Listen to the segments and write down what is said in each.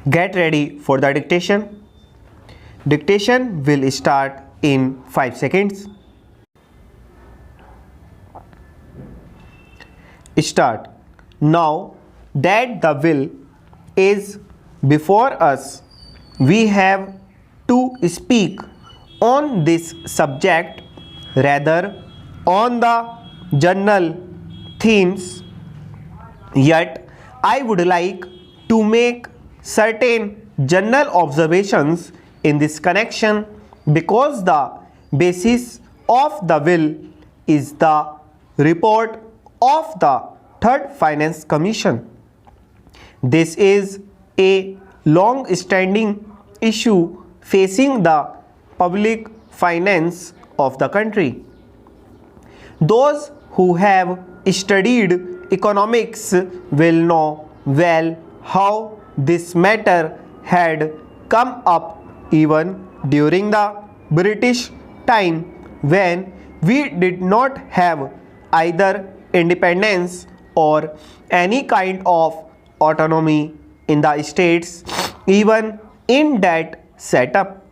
Get ready for the dictation. Dictation will start in 5 seconds. Start. Now that the will is before us, we have to speak on this subject rather on the general themes. Yet, I would like to make certain general observations in this connection because the basis of the will is the report of the Third Finance Commission. This is a long-standing issue facing the public finance of the country. Those who have studied economics will know well how this matter had come up even during the British time when we did not have either independence or any kind of autonomy in the states. Even in that setup,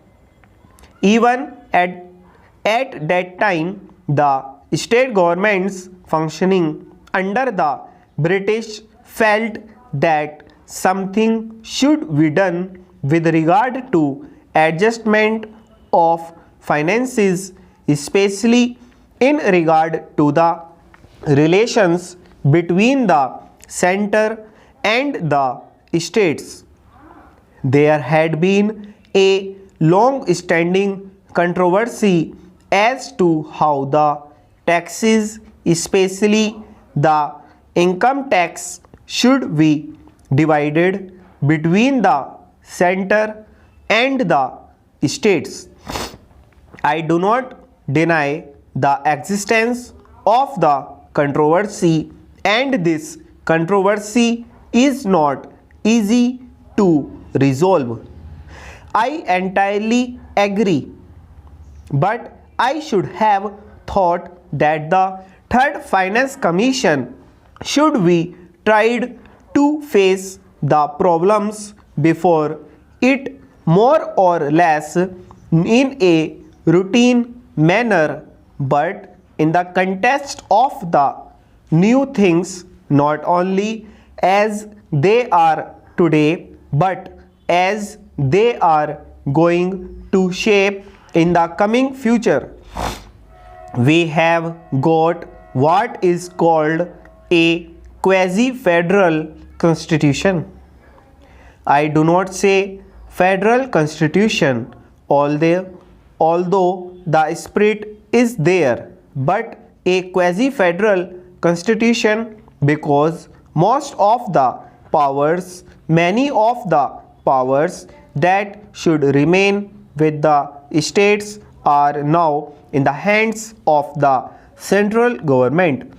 even at that time, the state governments functioning under the British felt that something should be done with regard to adjustment of finances, especially in regard to the relations between the center and the states. There had been a long-standing controversy as to how the taxes, especially the income tax, should be divided between the center and the states. I do not deny the existence of the controversy, and this controversy is not easy to resolve. I entirely agree, but I should have thought that the Third Finance Commission should be tried to face the problems before it more or less in a routine manner, but in the context of the new things, not only as they are today but as they are going to shape in the coming future. We have got what is called a quasi-federal constitution. I do not say federal constitution, although the spirit is there, but a quasi-federal constitution because many of the powers that should remain with the states are now in the hands of the central government.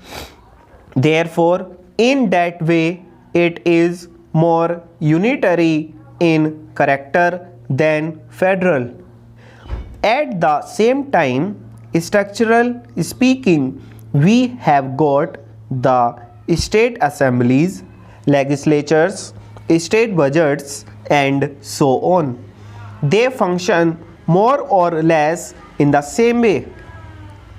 Therefore, in that way, it is more unitary in character than federal. At the same time, structural speaking, we have got the state assemblies, legislatures, state budgets, and so on. They function more or less in the same way.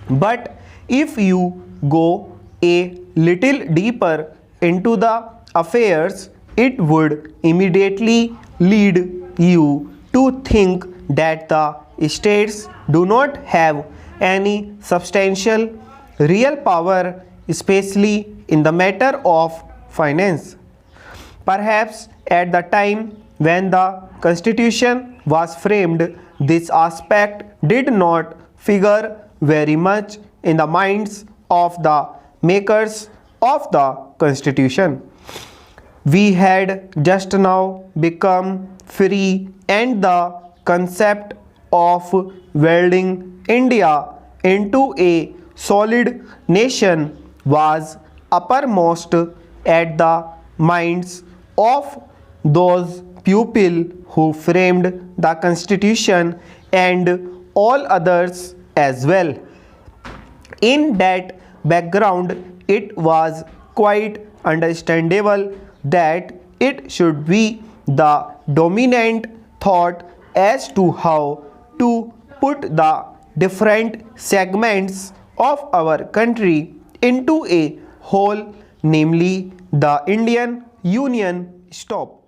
But if you go a little deeper into the affairs, it would immediately lead you to think that the states do not have any substantial real power, especially in the matter of finance. Perhaps at the time when the Constitution was framed, this aspect did not figure very much in the minds of the makers of the Constitution. We had just now become free, and the concept of welding India into a solid nation was uppermost at the minds of those people who framed the Constitution and all others as well. In that background, it was quite understandable that it should be the dominant thought as to how to put the different segments of our country into a whole, namely the Indian Union. Stop.